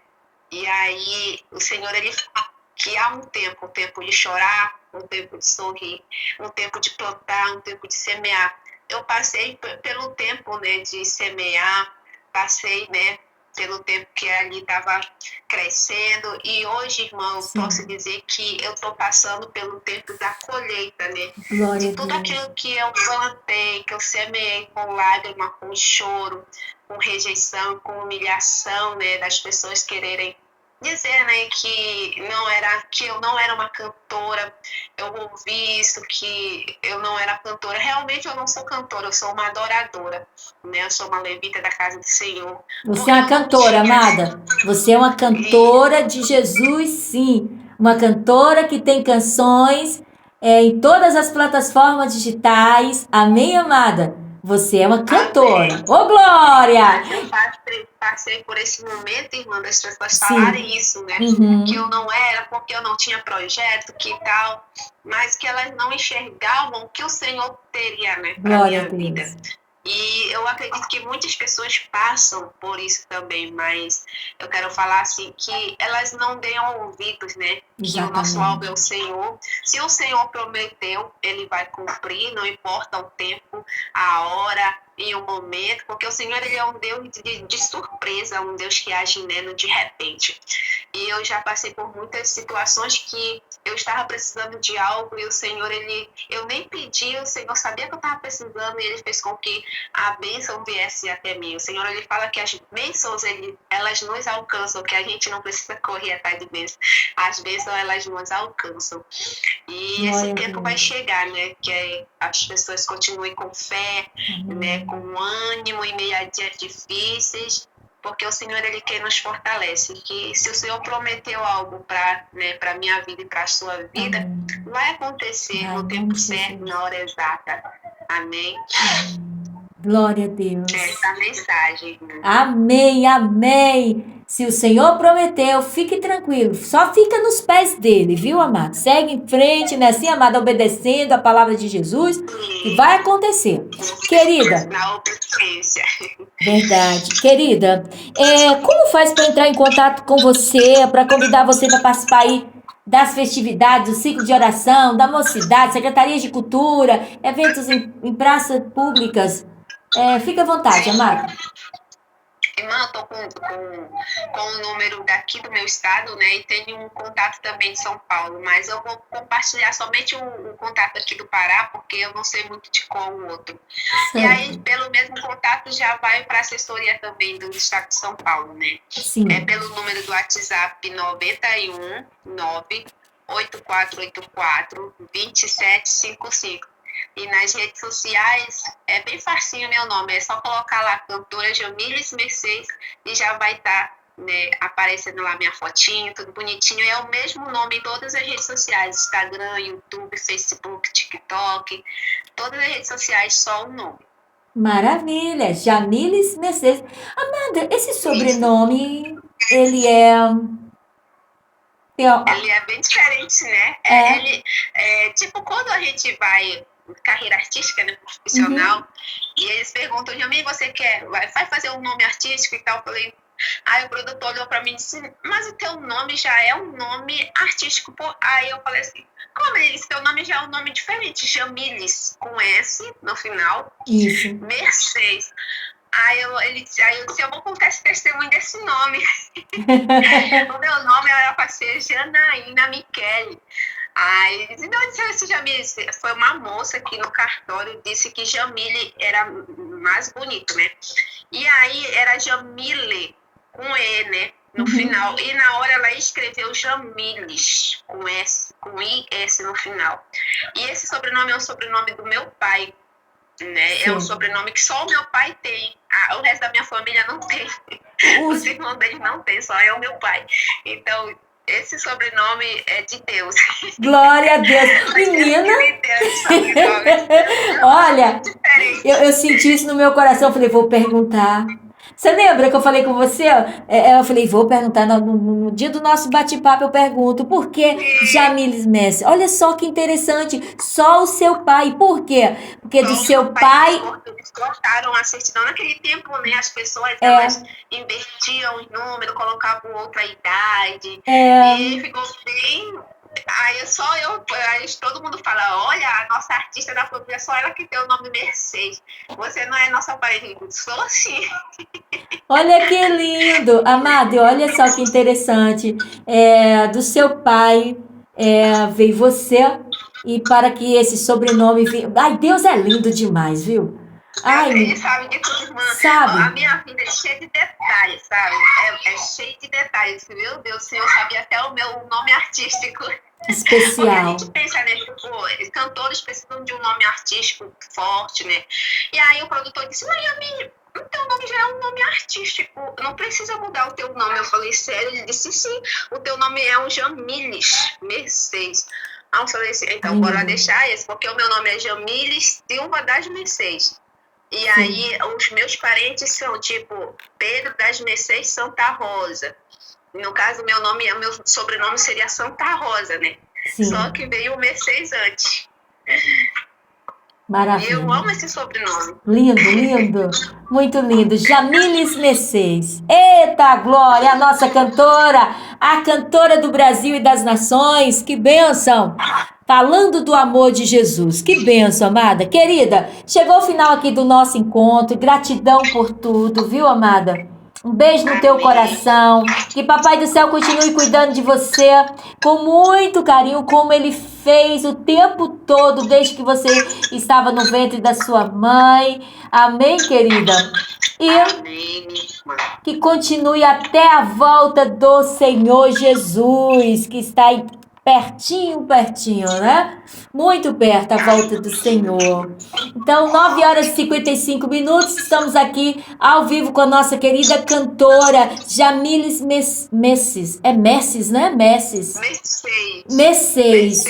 Speaker 2: E aí o Senhor, ele fala que há um tempo de chorar, um tempo de sorrir, um tempo de plantar, um tempo de semear. Eu passei pelo tempo, né, de semear, passei, né, pelo tempo que ali estava crescendo. E hoje, irmão, eu
Speaker 1: Sim.
Speaker 2: posso dizer que eu estou passando pelo tempo da colheita, né?
Speaker 1: Glória
Speaker 2: De
Speaker 1: a
Speaker 2: tudo
Speaker 1: Deus.
Speaker 2: aquilo que eu plantei, que eu semeei com lágrima, com choro, com rejeição, com humilhação, né? Das pessoas quererem dizer, né, que eu não era uma cantora. Eu ouvi isso, que eu não era cantora. Realmente eu não sou cantora, eu sou uma adoradora, né? Eu sou uma levita da casa do Senhor,
Speaker 1: Você é
Speaker 2: porque
Speaker 1: uma
Speaker 2: eu não
Speaker 1: cantora,
Speaker 2: tinha.
Speaker 1: amada. Você é uma cantora de Jesus, sim. Uma cantora que tem canções em todas as plataformas digitais. Amém, amada? Você é uma cantora.
Speaker 2: Amém.
Speaker 1: Ô, Glória!
Speaker 2: Mas eu passei por esse momento, irmã, das pessoas
Speaker 1: Sim.
Speaker 2: falarem isso, né? Que eu
Speaker 1: Uhum.
Speaker 2: não era, porque eu não tinha projeto, que tal, mas que elas não enxergavam o que o Senhor teria, né, para
Speaker 1: Glória a
Speaker 2: minha vida.
Speaker 1: Deus.
Speaker 2: E eu acredito que muitas pessoas passam por isso também, mas eu quero falar assim que elas não deem ouvidos, né? Que o nosso alvo é
Speaker 1: Exatamente.
Speaker 2: o Senhor. Se o Senhor prometeu, ele vai cumprir, não importa o tempo, a hora e o momento, porque o Senhor ele é um Deus de surpresa, um Deus que age, né, no de repente. E eu já passei por muitas situações que eu estava precisando de algo e o Senhor, eu nem pedi, o Senhor sabia que eu estava precisando e ele fez com que a bênção viesse até mim. O Senhor, ele fala que as bênçãos, elas nos alcançam, que a gente não precisa correr atrás de bênçãos. As bênçãos, elas nos alcançam. E esse
Speaker 1: Glória a
Speaker 2: tempo vai
Speaker 1: Deus.
Speaker 2: chegar, né? Que as pessoas continuem com fé, né?
Speaker 1: Amém.
Speaker 2: Com ânimo em meio a dias difíceis, porque o Senhor, ele quer nos fortalece. Que se o Senhor prometeu algo para, né, para minha vida e para a sua vida,
Speaker 1: Amém.
Speaker 2: vai acontecer
Speaker 1: Vai,
Speaker 2: no
Speaker 1: em nome
Speaker 2: tempo
Speaker 1: de
Speaker 2: certo,
Speaker 1: Jesus.
Speaker 2: na hora exata. Amém?
Speaker 1: Amém. Glória a
Speaker 2: Essa é
Speaker 1: Deus.
Speaker 2: a mensagem, né?
Speaker 1: Amém, amém. Se o Senhor prometeu, fique tranquilo. Só fica nos pés dele, viu, amado? Segue em frente, né? Assim, amado, obedecendo a palavra de Jesus, que vai acontecer. Querida,
Speaker 2: Na obediência.
Speaker 1: verdade. Querida, como faz para entrar em contato com você, para convidar você para participar aí das festividades, do ciclo de oração, da mocidade, secretarias de cultura, eventos em praças públicas? Fique à vontade, amado.
Speaker 2: Irmã, eu tô com o número daqui do meu estado, né? E tenho um contato também de São Paulo, mas eu vou compartilhar somente o contato aqui do Pará, porque eu não sei muito de qual o outro. E aí,
Speaker 1: Certo.
Speaker 2: pelo mesmo contato, já vai para a assessoria também do estado de São Paulo, né? É
Speaker 1: Sim.
Speaker 2: pelo número do WhatsApp 91 98484 2755. E nas redes sociais é bem facinho meu nome, é só colocar lá cantora Jamiles Mercedes e já vai estar, né, aparecendo lá minha fotinho, tudo bonitinho. É o mesmo nome em todas as redes sociais, Instagram, YouTube, Facebook, TikTok, todas as redes sociais, só o nome.
Speaker 1: Maravilha. Jamiles Mercedes. Amanda, esse
Speaker 2: Isso.
Speaker 1: sobrenome, ele é. tem
Speaker 2: Ele é bem diferente, né?
Speaker 1: É.
Speaker 2: Tipo, quando a gente vai carreira artística, né,
Speaker 1: Uhum.
Speaker 2: profissional, e eles perguntam, Jamie, você vai fazer um nome artístico e tal? Eu falei, aí o produtor olhou pra mim e disse, mas o teu nome já é um nome artístico. Pô. Aí eu falei assim, como ele disse, teu nome já é um nome diferente, Jamiles, com S no final,
Speaker 1: Isso.
Speaker 2: Mercedes. Aí eu disse, eu vou contar esse testemunho desse nome. O meu nome era para ser Janaína Michele. Aí ele disse, não, disse Jamile, foi uma moça aqui no cartório, disse que Jamile era mais bonito, né? E aí era Jamile, com E, né? No
Speaker 1: Uhum.
Speaker 2: final. E na hora ela escreveu Jamiles, com S, com IS no final. E esse sobrenome é o sobrenome do meu pai, né? É um
Speaker 1: Certo.
Speaker 2: sobrenome que só o meu pai tem. O resto da minha família não tem. Os
Speaker 1: Os-
Speaker 2: irmãos dele não tem, só é o meu pai. Então, esse sobrenome é de Deus.
Speaker 1: Glória a Deus.
Speaker 2: Foi Deus
Speaker 1: Menina,
Speaker 2: que me deu esse sobrenome. É um nome
Speaker 1: olha,
Speaker 2: muito diferente.
Speaker 1: eu senti isso no meu coração. Eu falei, vou perguntar. Você lembra que eu falei com você? Eu falei, vou perguntar no dia do nosso bate-papo. Eu pergunto, por que
Speaker 2: E
Speaker 1: Jamiles Messi? Olha só que interessante. Só o seu pai. Por quê? Porque do
Speaker 2: só o meu
Speaker 1: seu
Speaker 2: pai tem,
Speaker 1: pai
Speaker 2: eles cortaram a certidão. Naquele tempo, né, as pessoas, elas
Speaker 1: é,
Speaker 2: invertiam os números, colocavam outra idade.
Speaker 1: é
Speaker 2: E ficou bem Aí todo mundo fala, olha, a nossa artista da família, só ela que tem o nome Mercedes. Você não é nossa parente? Eu digo, sou sim.
Speaker 1: Olha que lindo, amado, e olha só que interessante. Do seu pai veio você e para que esse sobrenome venha. Ai, Deus é lindo demais, viu? Ai,
Speaker 2: Ele sabe de tudo, irmã. A
Speaker 1: sabe?
Speaker 2: minha vida é cheia de detalhes, sabe? É cheia de detalhes. Meu Deus, o senhor sabia até o meu nome artístico. Porque a
Speaker 1: Especial.
Speaker 2: gente pensa, né? Tipo, cantores precisam de um nome artístico forte, né? E aí o produtor disse, Miami, o teu nome já é um nome artístico, não precisa mudar o teu nome. Eu falei, sério? Ele disse, sim, o teu nome é um Jamiles Mercedes. Aí eu falei assim, então bora
Speaker 1: Lindo.
Speaker 2: deixar esse, porque o meu nome é Jamiles Silva das Mercedes. E
Speaker 1: Sim.
Speaker 2: aí os meus parentes são tipo Pedro das Mercedes Santa Rosa. No caso, meu sobrenome seria Santa Rosa, né? Só
Speaker 1: Sim.
Speaker 2: que veio o Mercedes antes. E eu
Speaker 1: Maravilha.
Speaker 2: amo esse sobrenome.
Speaker 1: Lindo, lindo. Muito lindo. Jamiles Mercedes. Eita, Glória, a nossa cantora, a cantora do Brasil e das nações. Que bênção. Falando do amor de Jesus. Que bênção, amada. Querida, chegou o final aqui do nosso encontro. Gratidão por tudo, viu, amada? Um beijo no teu
Speaker 2: Amém.
Speaker 1: coração. Que Papai do Céu continue cuidando de você com muito carinho, como ele fez o tempo todo, desde que você estava no ventre da sua mãe. Amém, querida? E
Speaker 2: Amém, minha irmã.
Speaker 1: que continue até a volta do Senhor Jesus, que está aí pertinho, pertinho, né? Muito perto a volta do Senhor. Então, 9 horas e 55 minutos, estamos aqui ao vivo com a nossa querida cantora Jamiles Messes. É Messes, né? Messes. Messeis.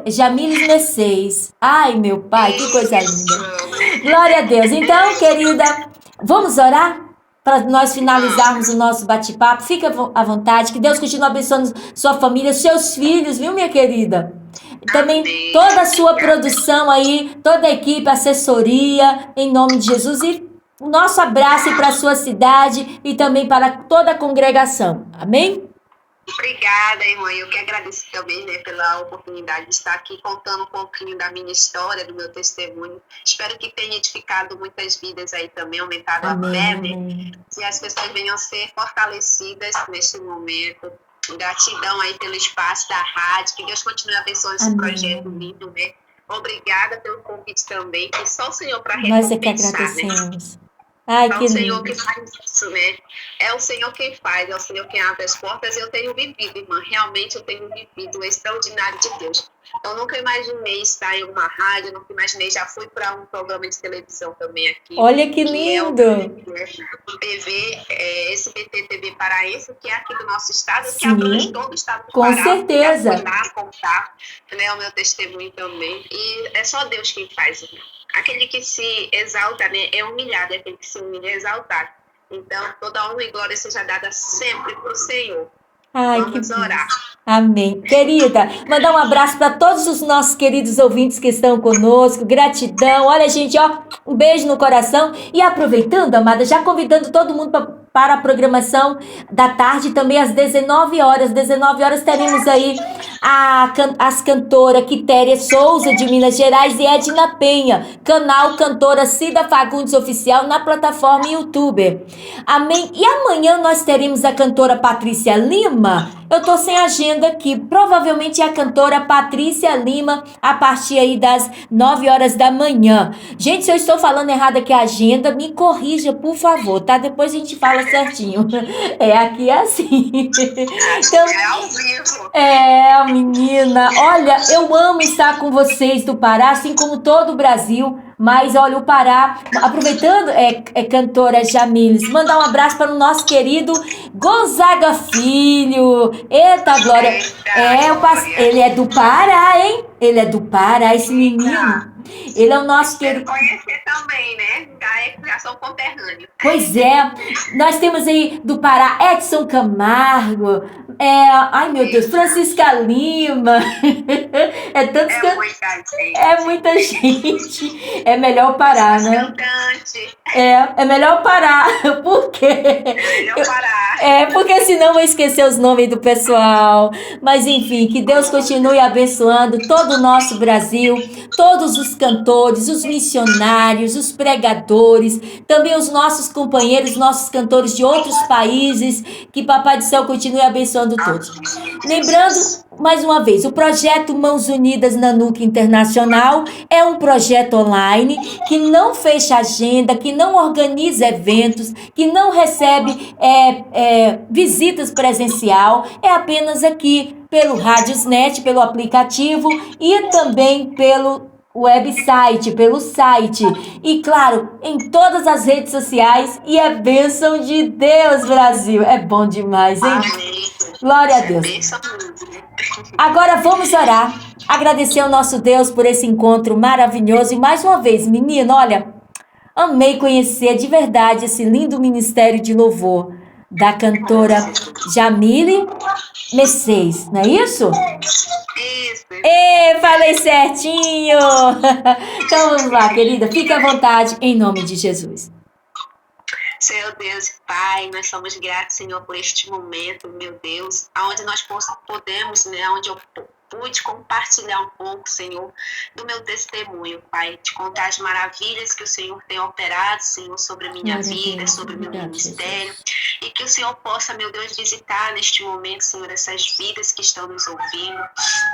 Speaker 1: Jamiles Messeis. Ai, meu pai, que coisa linda. Glória a Deus. Então, querida, vamos orar? Para nós finalizarmos o nosso bate-papo. Fica à vontade. Que Deus continue abençoando sua família, seus filhos, viu, minha querida? Também
Speaker 2: Amém.
Speaker 1: toda a sua produção aí, toda a equipe, assessoria, em nome de Jesus. E o nosso abraço para a sua cidade e também para toda a congregação. Amém?
Speaker 2: Obrigada, irmã. Eu que agradeço também, né, pela oportunidade de estar aqui contando um pouquinho da minha história, do meu testemunho. Espero que tenha edificado muitas vidas aí também, aumentado a fé, né? Que as pessoas venham a ser fortalecidas neste momento. Gratidão aí pelo espaço da rádio. Que Deus continue abençoando esse projeto lindo, né? Obrigada pelo convite também. Que só o Senhor para recompensar,
Speaker 1: nós é que agradecemos. Né? Ai,
Speaker 2: é
Speaker 1: que
Speaker 2: o Senhor
Speaker 1: lindo.
Speaker 2: que faz isso, né? É o Senhor quem faz, é o Senhor quem abre as portas. Eu tenho vivido, irmã, realmente eu tenho vivido o extraordinário de Deus. Eu nunca imaginei estar em uma rádio, nunca imaginei, já fui para um programa de televisão também aqui.
Speaker 1: Olha que lindo!
Speaker 2: O TV, SBT TV Paraense, que é aqui do nosso estado, que abrange todo o estado do
Speaker 1: com
Speaker 2: Pará.
Speaker 1: certeza.
Speaker 2: Já fui lá contar, né, o meu testemunho também. E é só Deus quem faz, irmã. Aquele que se exalta, né, é humilhado, é aquele que se humilha é exaltado. Então, toda honra e glória seja dada sempre para o Senhor.
Speaker 1: Ai,
Speaker 2: vamos orar.
Speaker 1: Amém. Querida, mandar um abraço para todos os nossos queridos ouvintes que estão conosco. Gratidão. Olha, gente, ó, um beijo no coração. E aproveitando, amada, já convidando todo mundo para a programação da tarde, também às 19 horas. 19 horas teremos aí as cantoras Quitéria Souza, de Minas Gerais, e Edna Penha, canal Cantora Cida Fagundes Oficial, na plataforma YouTube. Amém. E amanhã nós teremos a cantora Patrícia Lima. Eu tô sem agenda aqui. Provavelmente é a cantora Patrícia Lima, a partir aí das 9 horas da manhã. Gente, se eu estou falando errado aqui a agenda, me corrija, por favor, tá? Depois a gente fala certinho. Aqui é assim. Então,
Speaker 2: é ao vivo.
Speaker 1: Menina. Olha, eu amo estar com vocês do Pará, assim como todo o Brasil. Mas olha, o Pará, aproveitando, cantora Jamiles, mandar um abraço para o nosso querido Gonzaga Filho. Eita, Glória. Ele é do Pará, hein? Ele é do Pará, esse menino. Ele é o nosso querido.
Speaker 2: Conhecer também, né? Já são conterrâneos.
Speaker 1: Pois é. Nós temos aí do Pará Edson Camargo. Ai, meu Deus, Francisca Lima. É muita gente. É melhor parar, né? É melhor parar, porque
Speaker 2: Melhor parar.
Speaker 1: porque senão vou esquecer os nomes do pessoal. Mas enfim, que Deus continue abençoando todo o nosso Brasil, todos os cantores, os missionários, os pregadores, também os nossos companheiros, nossos cantores de outros países, que Papai do Céu continue abençoando todos. Lembrando, mais uma vez, o projeto Mãos Unidas Nanuque Internacional é um projeto online que não fecha agenda, que não organiza eventos, que não recebe visitas presencial, é apenas aqui pelo Radiosnet, pelo aplicativo e também pelo website, pelo site. E claro, em todas as redes sociais. E é bênção de Deus, Brasil. É bom demais, hein?
Speaker 2: Amém.
Speaker 1: Glória a Deus.
Speaker 2: Bênção mesmo.
Speaker 1: Agora vamos orar. Agradecer ao nosso Deus por esse encontro maravilhoso. E mais uma vez, menino, olha, amei conhecer de verdade esse lindo ministério de louvor da cantora Jamile Messias, não é isso?
Speaker 2: Isso.
Speaker 1: Falei certinho! Então vamos lá, querida, fique à vontade, em nome de Jesus.
Speaker 2: Senhor Deus, Pai, nós somos gratos, Senhor, por este momento, meu Deus, onde nós podemos, né, onde eu pude compartilhar um pouco, Senhor, do meu testemunho, Pai, de contar as maravilhas que o Senhor tem operado, Senhor, sobre a minha vida, sobre o meu ministério, e que o Senhor possa, meu Deus, visitar neste momento, Senhor, essas vidas que estão nos ouvindo,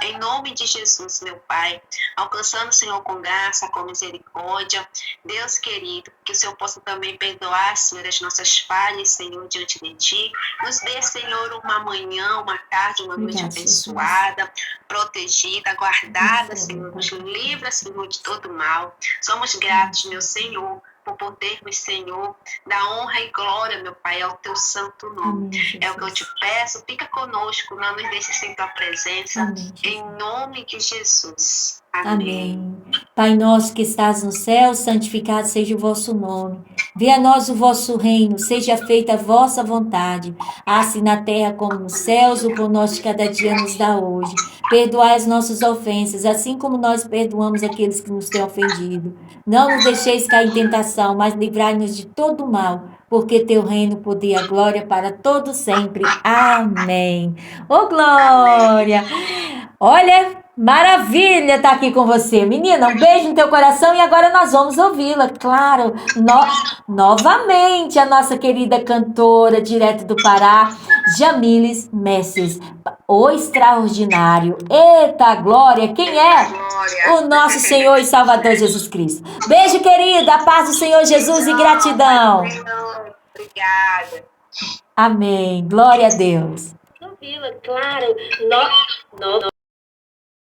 Speaker 2: em nome de Jesus, meu Pai, alcançando, Senhor, com graça, com misericórdia, Deus querido, que o Senhor possa também perdoar, Senhor, as nossas falhas, Senhor, diante de Ti, nos dê, Senhor, uma manhã, uma tarde, uma noite abençoada, protegida, guardada, Senhor, nos livra, Senhor, de todo mal. Somos gratos, meu Senhor, por podermos, Senhor, dar honra e glória, meu Pai, ao Teu santo nome.
Speaker 1: Amém,
Speaker 2: é o que eu te peço, fica conosco, não nos deixe sem Tua presença,
Speaker 1: Amém,
Speaker 2: em nome de Jesus.
Speaker 1: Amém. Pai nosso que estás no céu, santificado seja o vosso nome. Venha a nós o vosso reino, seja feita a vossa vontade, assim na terra como nos céus. O pão nosso de cada dia nos dá hoje. Perdoai as nossas ofensas, assim como nós perdoamos aqueles que nos têm ofendido. Não nos deixeis cair em tentação, mas livrai-nos de todo mal, porque teu reino, o poder e a glória para todos sempre. Amém. Ô, glória! Olha, maravilha estar aqui com você. Menina, um beijo no teu coração e agora nós vamos ouvi-la, claro, novamente a nossa querida cantora, direto do Pará, Jamile Messias, o extraordinário. Eita, glória! Quem é?
Speaker 2: Glória.
Speaker 1: O nosso Senhor e Salvador Jesus Cristo. Beijo, querida, a paz do Senhor Jesus e gratidão.
Speaker 2: Obrigada.
Speaker 1: Amém, glória a Deus.
Speaker 2: Vila, claro,